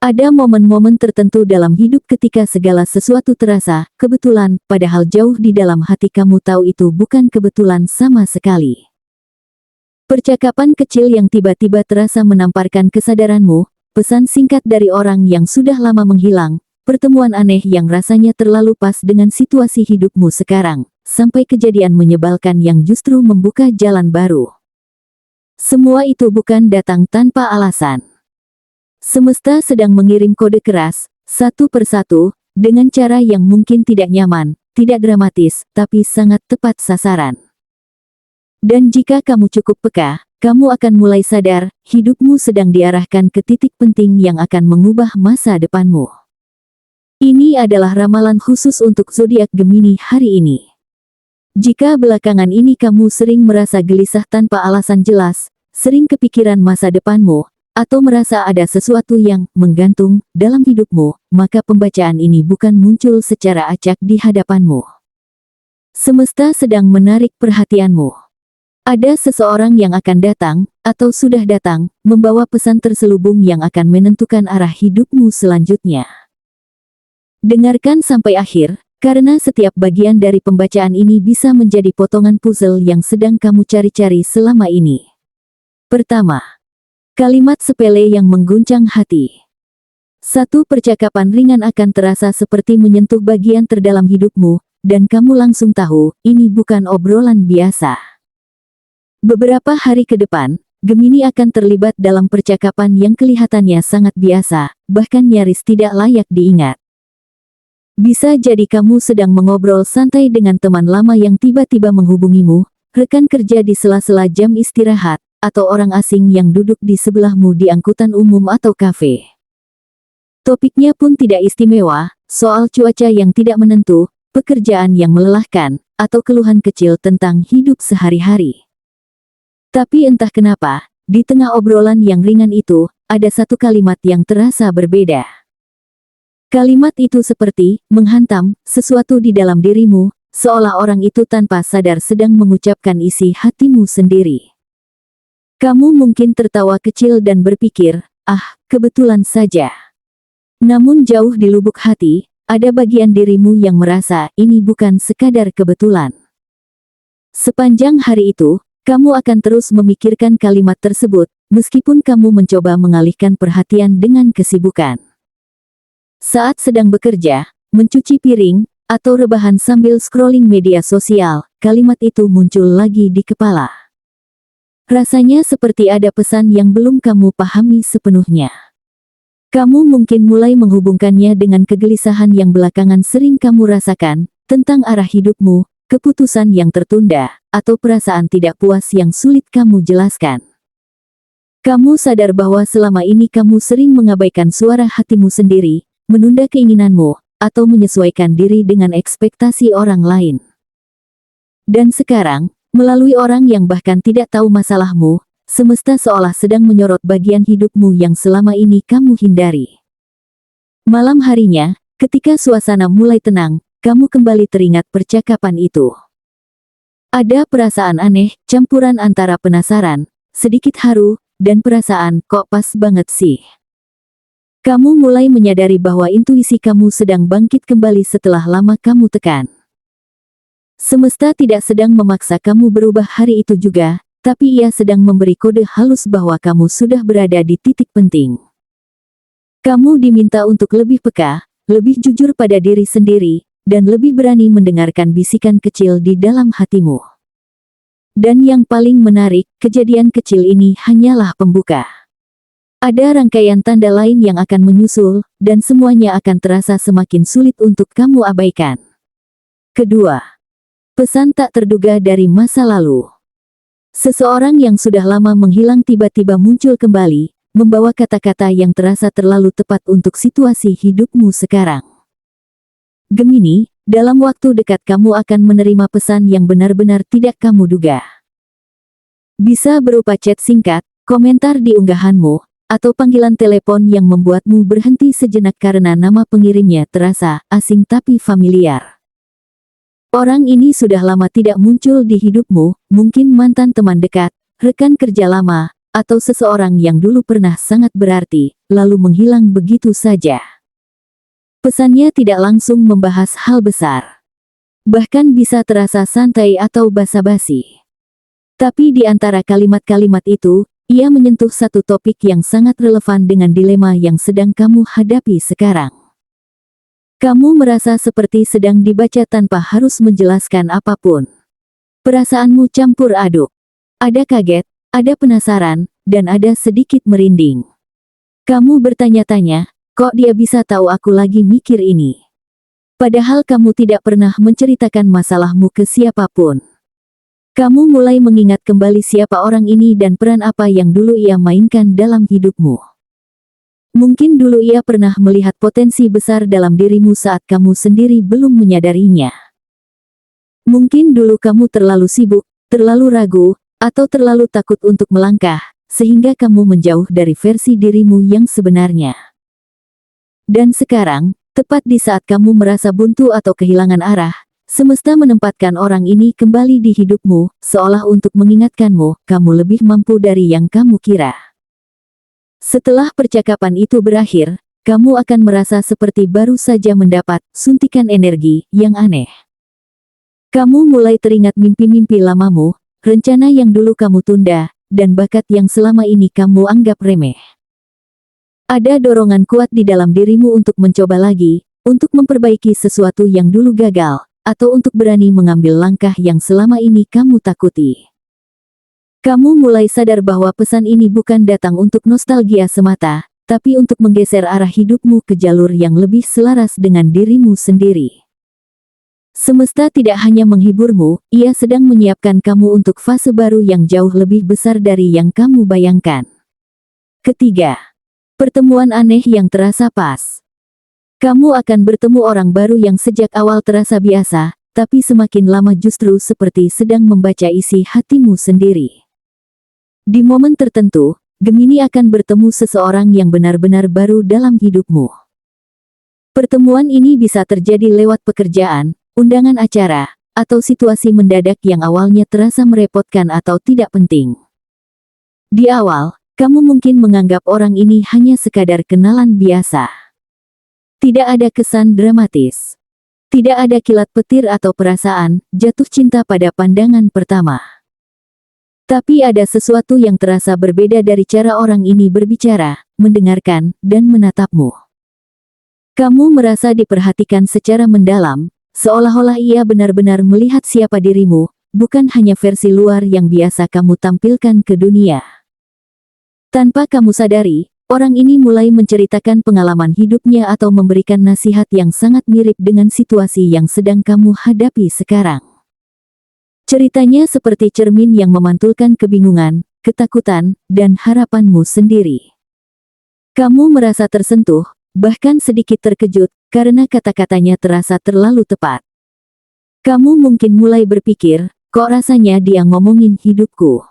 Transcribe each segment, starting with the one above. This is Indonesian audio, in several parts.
Ada momen-momen tertentu dalam hidup ketika segala sesuatu terasa kebetulan, padahal jauh di dalam hati kamu tahu itu bukan kebetulan sama sekali. Percakapan kecil yang tiba-tiba terasa menamparkan kesadaranmu, pesan singkat dari orang yang sudah lama menghilang, pertemuan aneh yang rasanya terlalu pas dengan situasi hidupmu sekarang, sampai kejadian menyebalkan yang justru membuka jalan baru. Semua itu bukan datang tanpa alasan. Semesta sedang mengirim kode keras, satu persatu, dengan cara yang mungkin tidak nyaman, tidak dramatis, tapi sangat tepat sasaran. Dan jika kamu cukup peka, kamu akan mulai sadar, hidupmu sedang diarahkan ke titik penting yang akan mengubah masa depanmu. Ini adalah ramalan khusus untuk zodiak Gemini hari ini. Jika belakangan ini kamu sering merasa gelisah tanpa alasan jelas, sering kepikiran masa depanmu, atau merasa ada sesuatu yang menggantung dalam hidupmu, maka pembacaan ini bukan muncul secara acak di hadapanmu. Semesta sedang menarik perhatianmu. Ada seseorang yang akan datang, atau sudah datang, membawa pesan terselubung yang akan menentukan arah hidupmu selanjutnya. Dengarkan sampai akhir, karena setiap bagian dari pembacaan ini bisa menjadi potongan puzzle yang sedang kamu cari-cari selama ini. Pertama, kalimat sepele yang mengguncang hati. Satu percakapan ringan akan terasa seperti menyentuh bagian terdalam hidupmu, dan kamu langsung tahu, ini bukan obrolan biasa. Beberapa hari ke depan, Gemini akan terlibat dalam percakapan yang kelihatannya sangat biasa, bahkan nyaris tidak layak diingat. Bisa jadi kamu sedang mengobrol santai dengan teman lama yang tiba-tiba menghubungimu, rekan kerja di sela-sela jam istirahat, atau orang asing yang duduk di sebelahmu di angkutan umum atau kafe. Topiknya pun tidak istimewa, soal cuaca yang tidak menentu, pekerjaan yang melelahkan, atau keluhan kecil tentang hidup sehari-hari. Tapi entah kenapa, di tengah obrolan yang ringan itu, ada satu kalimat yang terasa berbeda. Kalimat itu seperti menghantam sesuatu di dalam dirimu, seolah orang itu tanpa sadar sedang mengucapkan isi hatimu sendiri. Kamu mungkin tertawa kecil dan berpikir, kebetulan saja. Namun jauh di lubuk hati, ada bagian dirimu yang merasa ini bukan sekadar kebetulan. Sepanjang hari itu, kamu akan terus memikirkan kalimat tersebut, meskipun kamu mencoba mengalihkan perhatian dengan kesibukan. Saat sedang bekerja, mencuci piring, atau rebahan sambil scrolling media sosial, kalimat itu muncul lagi di kepala. Rasanya seperti ada pesan yang belum kamu pahami sepenuhnya. Kamu mungkin mulai menghubungkannya dengan kegelisahan yang belakangan sering kamu rasakan, tentang arah hidupmu, keputusan yang tertunda, atau perasaan tidak puas yang sulit kamu jelaskan. Kamu sadar bahwa selama ini kamu sering mengabaikan suara hatimu sendiri, menunda keinginanmu, atau menyesuaikan diri dengan ekspektasi orang lain. Dan sekarang, melalui orang yang bahkan tidak tahu masalahmu, semesta seolah sedang menyorot bagian hidupmu yang selama ini kamu hindari. Malam harinya, ketika suasana mulai tenang, kamu kembali teringat percakapan itu. Ada perasaan aneh, campuran antara penasaran, sedikit haru, dan perasaan, kok pas banget sih. Kamu mulai menyadari bahwa intuisi kamu sedang bangkit kembali setelah lama kamu tekan. Semesta tidak sedang memaksa kamu berubah hari itu juga, tapi ia sedang memberi kode halus bahwa kamu sudah berada di titik penting. Kamu diminta untuk lebih peka, lebih jujur pada diri sendiri, dan lebih berani mendengarkan bisikan kecil di dalam hatimu. Dan yang paling menarik, kejadian kecil ini hanyalah pembuka. Ada rangkaian tanda lain yang akan menyusul, dan semuanya akan terasa semakin sulit untuk kamu abaikan. Kedua, pesan tak terduga dari masa lalu. Seseorang yang sudah lama menghilang tiba-tiba muncul kembali, membawa kata-kata yang terasa terlalu tepat untuk situasi hidupmu sekarang. Gemini, dalam waktu dekat kamu akan menerima pesan yang benar-benar tidak kamu duga. Bisa berupa chat singkat, komentar di unggahanmu, atau panggilan telepon yang membuatmu berhenti sejenak karena nama pengirimnya terasa asing tapi familiar. Orang ini sudah lama tidak muncul di hidupmu, mungkin mantan teman dekat, rekan kerja lama, atau seseorang yang dulu pernah sangat berarti, lalu menghilang begitu saja. Pesannya tidak langsung membahas hal besar. Bahkan bisa terasa santai atau basa-basi. Tapi di antara kalimat-kalimat itu, ia menyentuh satu topik yang sangat relevan dengan dilema yang sedang kamu hadapi sekarang. Kamu merasa seperti sedang dibaca tanpa harus menjelaskan apapun. Perasaanmu campur aduk. Ada kaget, ada penasaran, dan ada sedikit merinding. Kamu bertanya-tanya, kok dia bisa tahu aku lagi mikir ini? Padahal kamu tidak pernah menceritakan masalahmu ke siapapun. Kamu mulai mengingat kembali siapa orang ini dan peran apa yang dulu ia mainkan dalam hidupmu. Mungkin dulu ia pernah melihat potensi besar dalam dirimu saat kamu sendiri belum menyadarinya. Mungkin dulu kamu terlalu sibuk, terlalu ragu, atau terlalu takut untuk melangkah, sehingga kamu menjauh dari versi dirimu yang sebenarnya. Dan sekarang, tepat di saat kamu merasa buntu atau kehilangan arah, semesta menempatkan orang ini kembali di hidupmu, seolah untuk mengingatkanmu, kamu lebih mampu dari yang kamu kira. Setelah percakapan itu berakhir, kamu akan merasa seperti baru saja mendapat suntikan energi yang aneh. Kamu mulai teringat mimpi-mimpi lamamu, rencana yang dulu kamu tunda, dan bakat yang selama ini kamu anggap remeh. Ada dorongan kuat di dalam dirimu untuk mencoba lagi, untuk memperbaiki sesuatu yang dulu gagal, atau untuk berani mengambil langkah yang selama ini kamu takuti. Kamu mulai sadar bahwa pesan ini bukan datang untuk nostalgia semata, tapi untuk menggeser arah hidupmu ke jalur yang lebih selaras dengan dirimu sendiri. Semesta tidak hanya menghiburmu, ia sedang menyiapkan kamu untuk fase baru yang jauh lebih besar dari yang kamu bayangkan. Ketiga, pertemuan aneh yang terasa pas. Kamu akan bertemu orang baru yang sejak awal terasa biasa, tapi semakin lama justru seperti sedang membaca isi hatimu sendiri. Di momen tertentu, Gemini akan bertemu seseorang yang benar-benar baru dalam hidupmu. Pertemuan ini bisa terjadi lewat pekerjaan, undangan acara, atau situasi mendadak yang awalnya terasa merepotkan atau tidak penting. Di awal, kamu mungkin menganggap orang ini hanya sekadar kenalan biasa. Tidak ada kesan dramatis. Tidak ada kilat petir atau perasaan jatuh cinta pada pandangan pertama. Tapi ada sesuatu yang terasa berbeda dari cara orang ini berbicara, mendengarkan, dan menatapmu. Kamu merasa diperhatikan secara mendalam, seolah-olah ia benar-benar melihat siapa dirimu, bukan hanya versi luar yang biasa kamu tampilkan ke dunia. Tanpa kamu sadari, orang ini mulai menceritakan pengalaman hidupnya atau memberikan nasihat yang sangat mirip dengan situasi yang sedang kamu hadapi sekarang. Ceritanya seperti cermin yang memantulkan kebingungan, ketakutan, dan harapanmu sendiri. Kamu merasa tersentuh, bahkan sedikit terkejut, karena kata-katanya terasa terlalu tepat. Kamu mungkin mulai berpikir, kok rasanya dia ngomongin hidupku?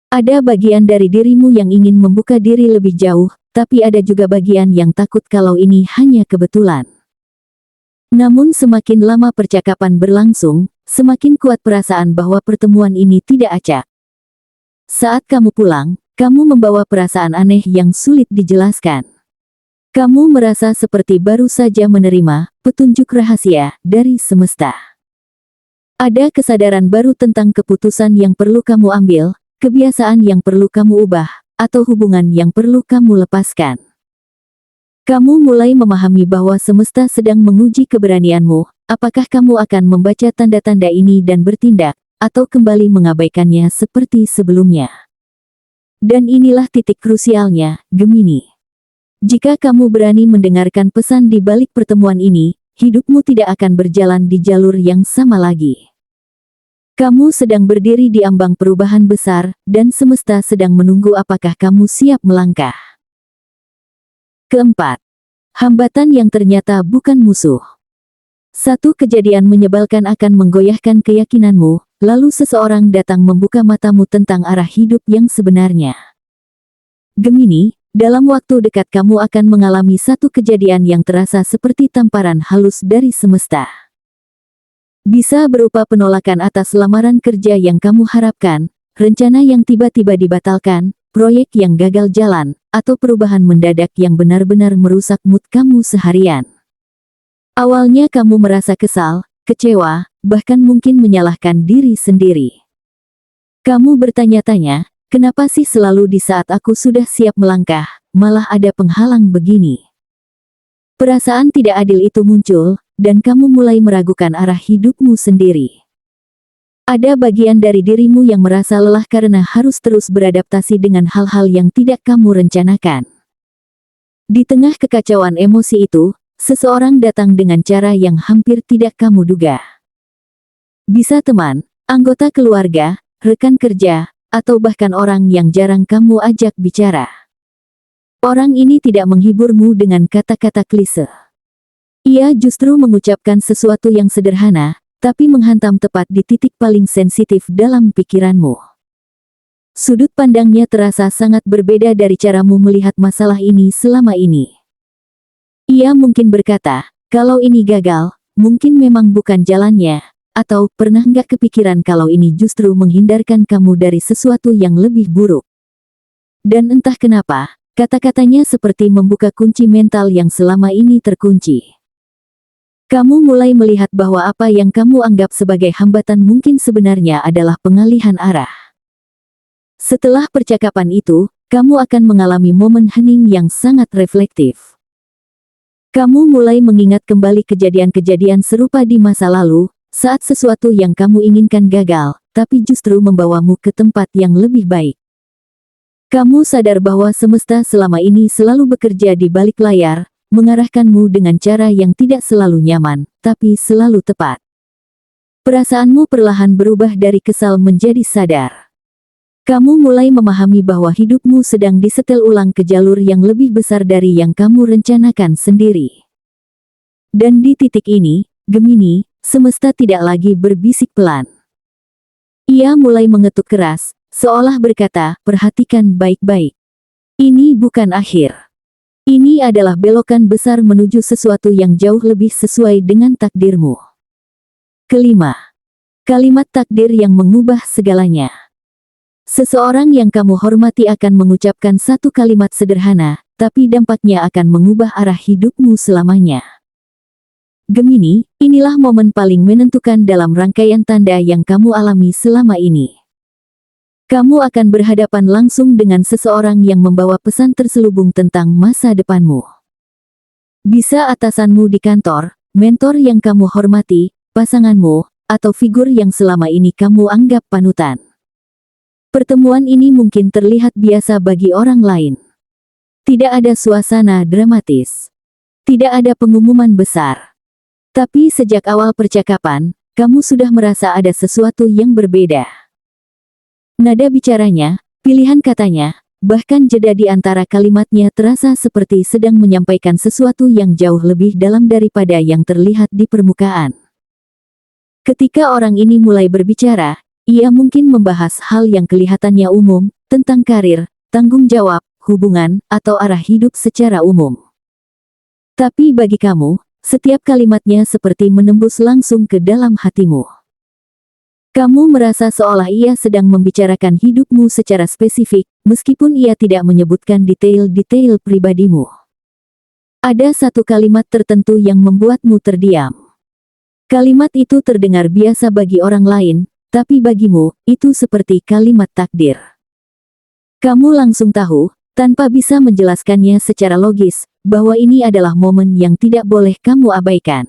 Ada bagian dari dirimu yang ingin membuka diri lebih jauh, tapi ada juga bagian yang takut kalau ini hanya kebetulan. Namun semakin lama percakapan berlangsung, semakin kuat perasaan bahwa pertemuan ini tidak acak. Saat kamu pulang, kamu membawa perasaan aneh yang sulit dijelaskan. Kamu merasa seperti baru saja menerima petunjuk rahasia dari semesta. Ada kesadaran baru tentang keputusan yang perlu kamu ambil, kebiasaan yang perlu kamu ubah, atau hubungan yang perlu kamu lepaskan. Kamu mulai memahami bahwa semesta sedang menguji keberanianmu. Apakah kamu akan membaca tanda-tanda ini dan bertindak, atau kembali mengabaikannya seperti sebelumnya? Dan inilah titik krusialnya, Gemini. Jika kamu berani mendengarkan pesan di balik pertemuan ini, hidupmu tidak akan berjalan di jalur yang sama lagi. Kamu sedang berdiri di ambang perubahan besar, dan semesta sedang menunggu apakah kamu siap melangkah. Keempat, hambatan yang ternyata bukan musuh. Satu kejadian menyebalkan akan menggoyahkan keyakinanmu, lalu seseorang datang membuka matamu tentang arah hidup yang sebenarnya. Gemini, dalam waktu dekat kamu akan mengalami satu kejadian yang terasa seperti tamparan halus dari semesta. Bisa berupa penolakan atas lamaran kerja yang kamu harapkan, rencana yang tiba-tiba dibatalkan, proyek yang gagal jalan, atau perubahan mendadak yang benar-benar merusak mood kamu seharian. Awalnya kamu merasa kesal, kecewa, bahkan mungkin menyalahkan diri sendiri. Kamu bertanya-tanya, kenapa sih selalu di saat aku sudah siap melangkah, malah ada penghalang begini? Perasaan tidak adil itu muncul, dan kamu mulai meragukan arah hidupmu sendiri. Ada bagian dari dirimu yang merasa lelah karena harus terus beradaptasi dengan hal-hal yang tidak kamu rencanakan. Di tengah kekacauan emosi itu, seseorang datang dengan cara yang hampir tidak kamu duga. Bisa teman, anggota keluarga, rekan kerja, atau bahkan orang yang jarang kamu ajak bicara. Orang ini tidak menghiburmu dengan kata-kata klise. Ia justru mengucapkan sesuatu yang sederhana, tapi menghantam tepat di titik paling sensitif dalam pikiranmu. Sudut pandangnya terasa sangat berbeda dari caramu melihat masalah ini selama ini. Ia mungkin berkata, kalau ini gagal, mungkin memang bukan jalannya, atau pernah nggak kepikiran kalau ini justru menghindarkan kamu dari sesuatu yang lebih buruk. Dan entah kenapa, kata-katanya seperti membuka kunci mental yang selama ini terkunci. Kamu mulai melihat bahwa apa yang kamu anggap sebagai hambatan mungkin sebenarnya adalah pengalihan arah. Setelah percakapan itu, kamu akan mengalami momen hening yang sangat reflektif. Kamu mulai mengingat kembali kejadian-kejadian serupa di masa lalu, saat sesuatu yang kamu inginkan gagal, tapi justru membawamu ke tempat yang lebih baik. Kamu sadar bahwa semesta selama ini selalu bekerja di balik layar, mengarahkanmu dengan cara yang tidak selalu nyaman, tapi selalu tepat. Perasaanmu perlahan berubah dari kesal menjadi sadar. Kamu mulai memahami bahwa hidupmu sedang disetel ulang ke jalur yang lebih besar dari yang kamu rencanakan sendiri. Dan di titik ini, Gemini, semesta tidak lagi berbisik pelan. Ia mulai mengetuk keras, seolah berkata, perhatikan baik-baik. Ini bukan akhir. Ini adalah belokan besar menuju sesuatu yang jauh lebih sesuai dengan takdirmu. Kelima, kalimat takdir yang mengubah segalanya. Seseorang yang kamu hormati akan mengucapkan satu kalimat sederhana, tapi dampaknya akan mengubah arah hidupmu selamanya. Gemini, inilah momen paling menentukan dalam rangkaian tanda yang kamu alami selama ini. Kamu akan berhadapan langsung dengan seseorang yang membawa pesan terselubung tentang masa depanmu. Bisa atasanmu di kantor, mentor yang kamu hormati, pasanganmu, atau figur yang selama ini kamu anggap panutan. Pertemuan ini mungkin terlihat biasa bagi orang lain. Tidak ada suasana dramatis. Tidak ada pengumuman besar. Tapi sejak awal percakapan, kamu sudah merasa ada sesuatu yang berbeda. Nada bicaranya, pilihan katanya, bahkan jeda di antara kalimatnya terasa seperti sedang menyampaikan sesuatu yang jauh lebih dalam daripada yang terlihat di permukaan. Ketika orang ini mulai berbicara, ia mungkin membahas hal yang kelihatannya umum, tentang karir, tanggung jawab, hubungan, atau arah hidup secara umum. Tapi bagi kamu, setiap kalimatnya seperti menembus langsung ke dalam hatimu. Kamu merasa seolah ia sedang membicarakan hidupmu secara spesifik, meskipun ia tidak menyebutkan detail-detail pribadimu. Ada satu kalimat tertentu yang membuatmu terdiam. Kalimat itu terdengar biasa bagi orang lain, tapi bagimu, itu seperti kalimat takdir. Kamu langsung tahu, tanpa bisa menjelaskannya secara logis, bahwa ini adalah momen yang tidak boleh kamu abaikan.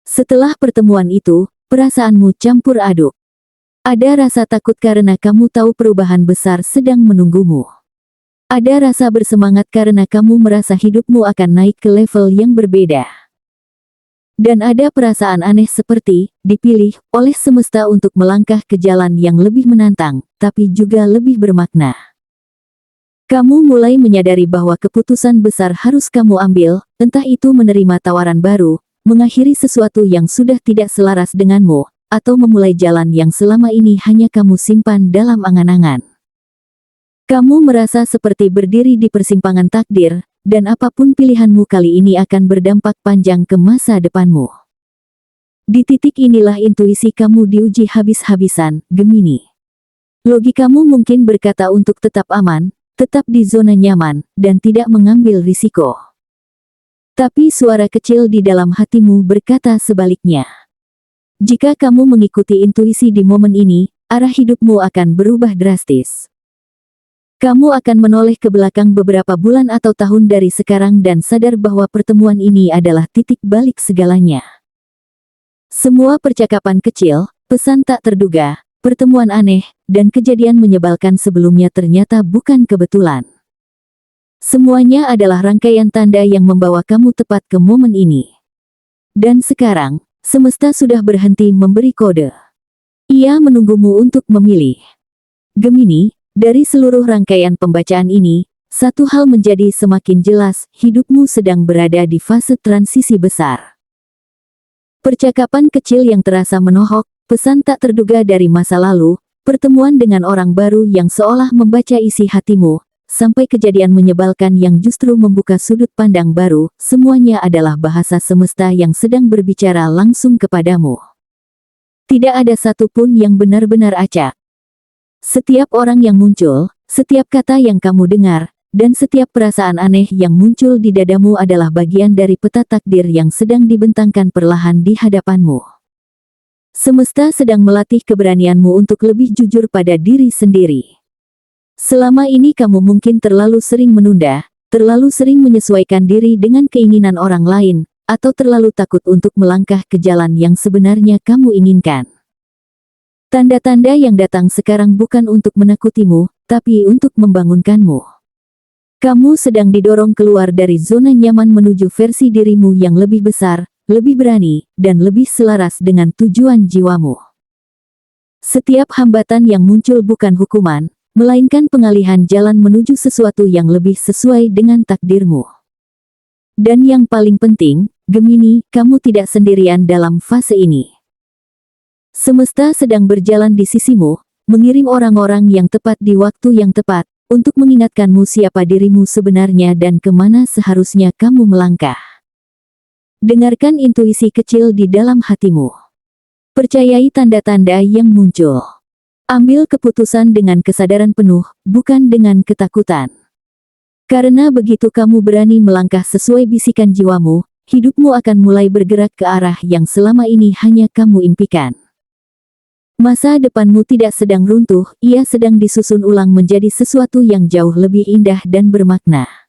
Setelah pertemuan itu, perasaanmu campur aduk. Ada rasa takut karena kamu tahu perubahan besar sedang menunggumu. Ada rasa bersemangat karena kamu merasa hidupmu akan naik ke level yang berbeda. Dan ada perasaan aneh seperti, dipilih oleh semesta untuk melangkah ke jalan yang lebih menantang, tapi juga lebih bermakna. Kamu mulai menyadari bahwa keputusan besar harus kamu ambil, entah itu menerima tawaran baru, mengakhiri sesuatu yang sudah tidak selaras denganmu, atau memulai jalan yang selama ini hanya kamu simpan dalam angan-angan. Kamu merasa seperti berdiri di persimpangan takdir, dan apapun pilihanmu kali ini akan berdampak panjang ke masa depanmu. Di titik inilah intuisi kamu diuji habis-habisan, Gemini. Logikamu mungkin berkata untuk tetap aman, tetap di zona nyaman, dan tidak mengambil risiko. Tapi suara kecil di dalam hatimu berkata sebaliknya. Jika kamu mengikuti intuisi di momen ini, arah hidupmu akan berubah drastis. Kamu akan menoleh ke belakang beberapa bulan atau tahun dari sekarang dan sadar bahwa pertemuan ini adalah titik balik segalanya. Semua percakapan kecil, pesan tak terduga, pertemuan aneh, dan kejadian menyebalkan sebelumnya ternyata bukan kebetulan. Semuanya adalah rangkaian tanda yang membawa kamu tepat ke momen ini. Dan sekarang, semesta sudah berhenti memberi kode. Ia menunggumu untuk memilih. Gemini, dari seluruh rangkaian pembacaan ini, satu hal menjadi semakin jelas, hidupmu sedang berada di fase transisi besar. Percakapan kecil yang terasa menohok, pesan tak terduga dari masa lalu, pertemuan dengan orang baru yang seolah membaca isi hatimu, sampai kejadian menyebalkan yang justru membuka sudut pandang baru, semuanya adalah bahasa semesta yang sedang berbicara langsung kepadamu. Tidak ada satupun yang benar-benar acak. Setiap orang yang muncul, setiap kata yang kamu dengar, dan setiap perasaan aneh yang muncul di dadamu adalah bagian dari peta takdir yang sedang dibentangkan perlahan di hadapanmu. Semesta sedang melatih keberanianmu untuk lebih jujur pada diri sendiri. Selama ini kamu mungkin terlalu sering menunda, terlalu sering menyesuaikan diri dengan keinginan orang lain, atau terlalu takut untuk melangkah ke jalan yang sebenarnya kamu inginkan. Tanda-tanda yang datang sekarang bukan untuk menakutimu, tapi untuk membangunkanmu. Kamu sedang didorong keluar dari zona nyaman menuju versi dirimu yang lebih besar, lebih berani, dan lebih selaras dengan tujuan jiwamu. Setiap hambatan yang muncul bukan hukuman, melainkan pengalihan jalan menuju sesuatu yang lebih sesuai dengan takdirmu. Dan yang paling penting, Gemini, kamu tidak sendirian dalam fase ini. Semesta sedang berjalan di sisimu, mengirim orang-orang yang tepat di waktu yang tepat, untuk mengingatkanmu siapa dirimu sebenarnya dan kemana seharusnya kamu melangkah. Dengarkan intuisi kecil di dalam hatimu. Percayai tanda-tanda yang muncul. Ambil keputusan dengan kesadaran penuh, bukan dengan ketakutan. Karena begitu kamu berani melangkah sesuai bisikan jiwamu, hidupmu akan mulai bergerak ke arah yang selama ini hanya kamu impikan. Masa depanmu tidak sedang runtuh, ia sedang disusun ulang menjadi sesuatu yang jauh lebih indah dan bermakna.